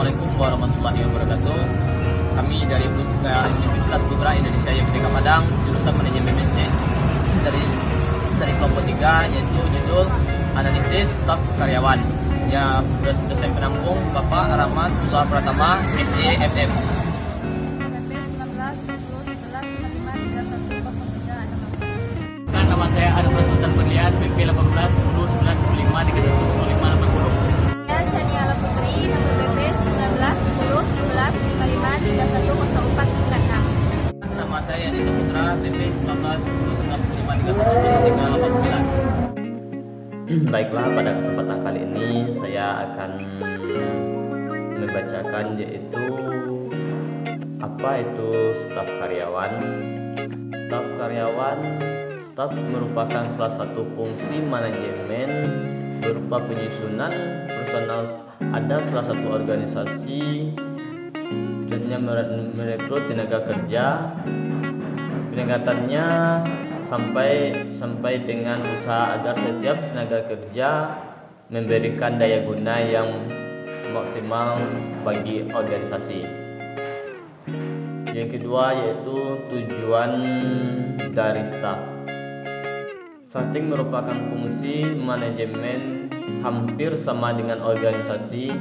Assalamualaikum warahmatullahi wabarakatuh. Kami dari Universitas Putra Indonesia YPTK Padang, jurusan Manajemen Bisnis dari kelompok 3, yaitu judul Analisis Staf Karyawan. Ya, dosen penampung Bapak Rahmatullah Pratama, SE MM. Nama saya Arifan Sultan Berlian, BP 18 10 11 15 3105 80. Saya Chaniala Putri, nomor BP 19 10 11 55 310496. Nama saya Desa Putra, BP 19 10 11 55 310389. Baiklah, pada kesempatan kali ini saya akan membacakan yaitu apa itu staf karyawan. Staf merupakan salah satu fungsi manajemen berupa penyusunan personal. Ada salah satu organisasi contohnya merekrut tenaga kerja, pendekatannya sampai dengan usaha agar setiap tenaga kerja memberikan daya guna yang maksimal bagi organisasi. Yang kedua yaitu tujuan dari staf. Starting merupakan fungsi manajemen hampir sama dengan organisasi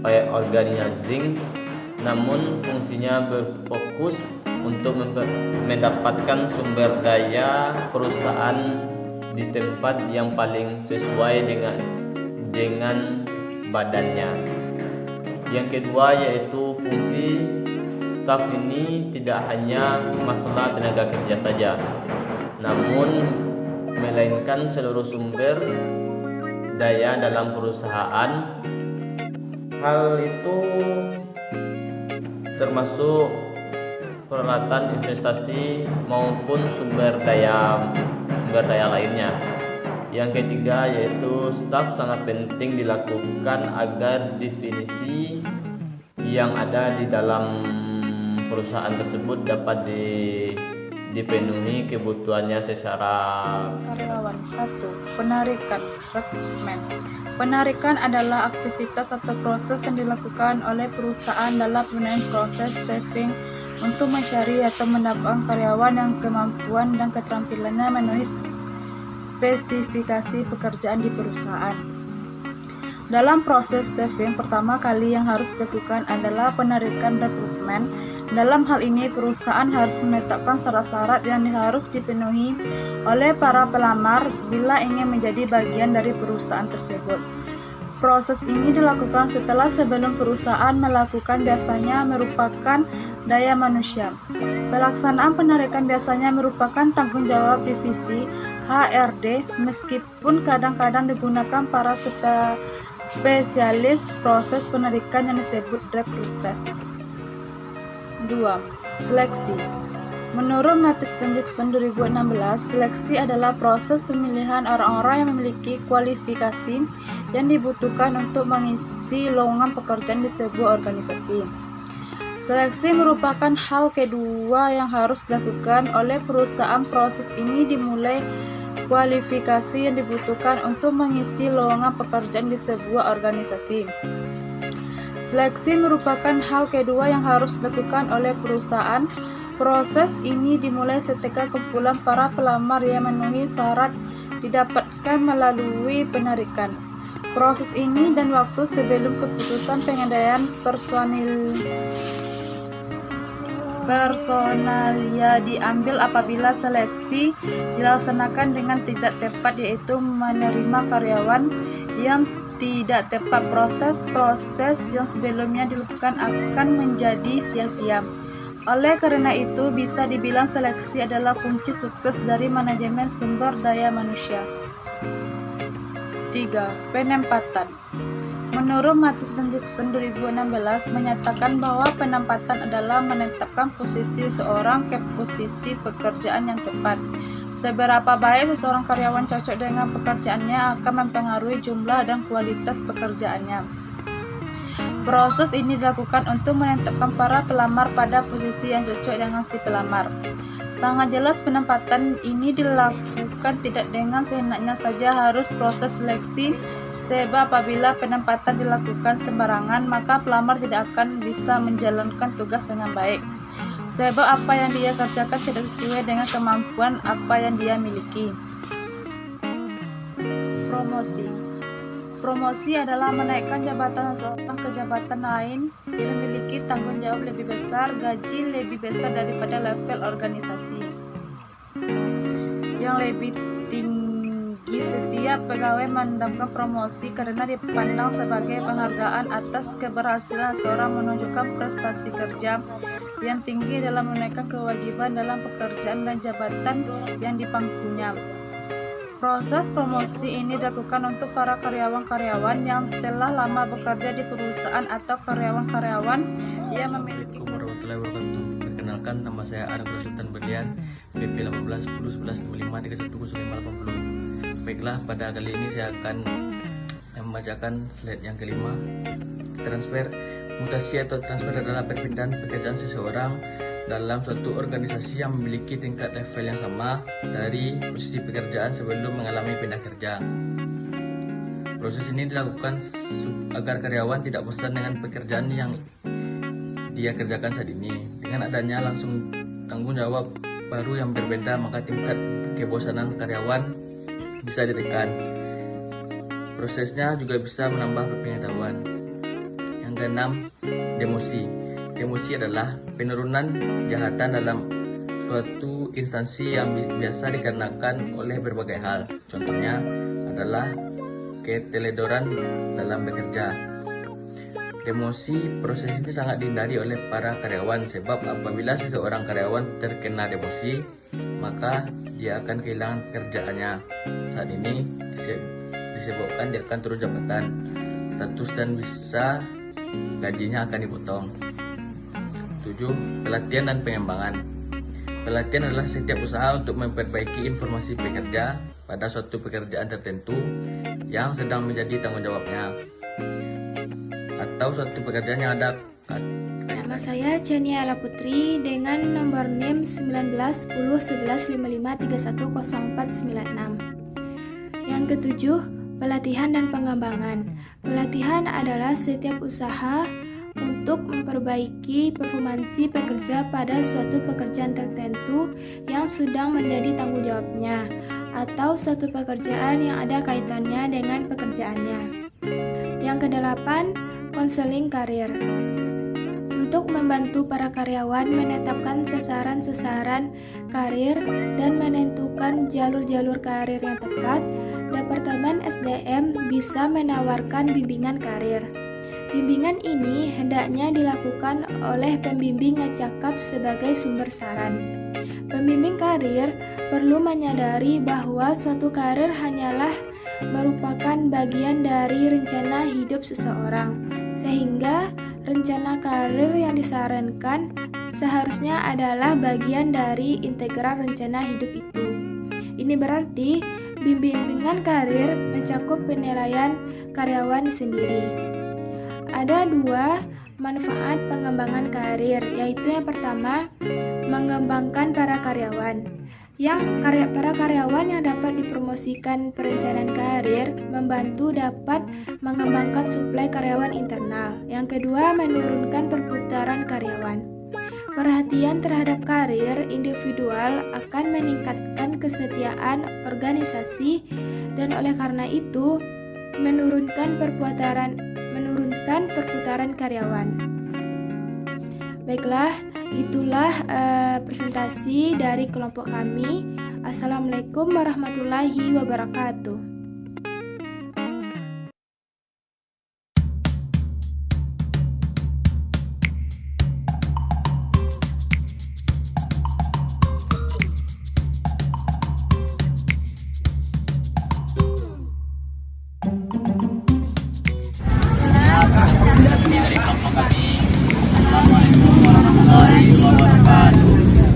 organizing, namun fungsinya berfokus untuk mendapatkan sumber daya perusahaan di tempat yang paling sesuai dengan badannya. Yang kedua yaitu fungsi staf ini tidak hanya masalah tenaga kerja saja, namun melainkan seluruh sumber daya dalam perusahaan. Hal itu termasuk peralatan investasi maupun sumber daya lainnya. Yang ketiga yaitu staf sangat penting dilakukan agar definisi yang ada di dalam perusahaan tersebut dapat dipenuhi kebutuhannya secara karyawan. 1. Penarikan rekrutmen. Penarikan adalah aktivitas atau proses yang dilakukan oleh perusahaan dalam memenuhi proses staffing untuk mencari atau mendapatkan karyawan yang kemampuan dan keterampilannya memenuhi spesifikasi pekerjaan di perusahaan. Dalam proses staffing, pertama kali yang harus dilakukan adalah penarikan rekrutmen. Dalam hal ini, perusahaan harus menetapkan syarat-syarat yang harus dipenuhi oleh para pelamar bila ingin menjadi bagian dari perusahaan tersebut. Proses ini dilakukan sebelum perusahaan melakukan biasanya merupakan daya manusia. Pelaksanaan penarikan biasanya merupakan tanggung jawab divisi HRD, meskipun kadang-kadang digunakan para spesialis proses penarikan yang disebut recruiters. 2. Seleksi. Menurut Matis dan Jackson 2016, seleksi adalah proses pemilihan orang-orang yang memiliki kualifikasi yang dibutuhkan untuk mengisi lowongan pekerjaan di sebuah organisasi. Seleksi merupakan hal kedua yang harus dilakukan oleh perusahaan. Proses ini dimulai kualifikasi yang dibutuhkan untuk mengisi lowongan pekerjaan di sebuah organisasi. Seleksi merupakan hal kedua yang harus dilakukan oleh perusahaan. Proses ini dimulai ketika kumpulan para pelamar yang memenuhi syarat didapatkan melalui penarikan. Proses ini dan waktu sebelum keputusan pengandaian personalia diambil apabila seleksi dilaksanakan dengan tidak tepat, yaitu menerima karyawan yang tidak tepat. Proses yang sebelumnya dilakukan akan menjadi sia-sia. Oleh karena itu, bisa dibilang seleksi adalah kunci sukses dari manajemen sumber daya manusia. 3. Penempatan. Menurut Matis dan Jackson 2016 menyatakan bahwa penempatan adalah menetapkan posisi seorang ke posisi pekerjaan yang tepat. Seberapa baik seseorang karyawan cocok dengan pekerjaannya akan mempengaruhi jumlah dan kualitas pekerjaannya. Proses ini dilakukan untuk menetapkan para pelamar pada posisi yang cocok dengan si pelamar. Sangat jelas penempatan ini dilakukan tidak dengan seenaknya saja, harus proses seleksi Sebab apabila penempatan dilakukan sembarangan, maka pelamar tidak akan bisa menjalankan tugas dengan baik. Sebab apa yang dia kerjakan tidak sesuai dengan kemampuan apa yang dia miliki. Promosi adalah menaikkan jabatan seseorang ke jabatan lain yang memiliki tanggung jawab lebih besar, gaji lebih besar daripada level organisasi yang lebih tinggi. Setiap pegawai mendapatkan promosi karena dipandang sebagai penghargaan atas keberhasilan seorang menunjukkan prestasi kerja yang tinggi dalam menunaikan kewajiban dalam pekerjaan dan jabatan yang dipangkunya. Proses promosi ini dilakukan untuk para karyawan-karyawan yang telah lama bekerja di perusahaan atau karyawan-karyawan yang memiliki. Assalamualaikum warahmatullahi wabarakatuh. Perkenalkan, nama saya Anugerah Sultan Berlian, BP 18 10 11 55 31 05 80. Baiklah, pada kali ini saya akan membacakan slide yang kelima. Transfer. Mutasi atau transfer adalah perpindahan pekerjaan seseorang dalam suatu organisasi yang memiliki tingkat level yang sama dari posisi pekerjaan sebelum mengalami pindah kerja. Proses ini dilakukan agar karyawan tidak bosan dengan pekerjaan yang dia kerjakan saat ini. Dengan adanya langsung tanggung jawab baru yang berbeda, maka tingkat kebosanan karyawan bisa ditekan. Prosesnya juga bisa menambah pengetahuan. Yang keenam, demosi. Demosi adalah penurunan jabatan dalam suatu instansi yang biasa dikarenakan oleh berbagai hal. Contohnya adalah keteledoran dalam bekerja. Demosi, proses ini sangat dihindari oleh para karyawan sebab apabila seseorang karyawan terkena demosi, maka dia akan kehilangan pekerjaannya. Saat ini disebabkan dia akan turun jabatan, status, dan bisa gajinya akan dipotong. 7. Pelatihan dan pengembangan. Pelatihan adalah setiap usaha untuk memperbaiki informasi pekerja pada suatu pekerjaan tertentu yang sedang menjadi tanggung jawabnya, atau suatu pekerjaan yang ada. Nama saya Chania Ella Putri dengan nomor NIM 19 10 11 55 31 0496. Yang ketujuh, pelatihan dan pengembangan. Pelatihan adalah setiap usaha untuk memperbaiki performansi pekerja pada suatu pekerjaan tertentu yang sedang menjadi tanggung jawabnya, atau suatu pekerjaan yang ada kaitannya dengan pekerjaannya. Yang kedelapan, konseling karir. Untuk membantu para karyawan menetapkan sasaran-sasaran karir dan menentukan jalur-jalur karir yang tepat, Departemen SDM bisa menawarkan bimbingan karir. Bimbingan ini hendaknya dilakukan oleh pembimbing yang cakap sebagai sumber saran. Pembimbing karir perlu menyadari bahwa suatu karir hanyalah merupakan bagian dari rencana hidup seseorang, sehingga rencana karir yang disarankan seharusnya adalah bagian dari integral rencana hidup itu. Ini berarti bimbingan karir mencakup penilaian karyawan sendiri. Ada dua manfaat pengembangan karir, yaitu yang pertama, mengembangkan para karyawan. Para karyawan yang dapat dipromosikan perencanaan karir membantu dapat mengembangkan suplai karyawan internal. Yang kedua, menurunkan perputaran karyawan. Perhatian terhadap karir individual akan meningkatkan kesetiaan organisasi dan oleh karena itu menurunkan perputaran karyawan. Baiklah, itulah presentasi dari kelompok kami. Assalamualaikum warahmatullahi wabarakatuh.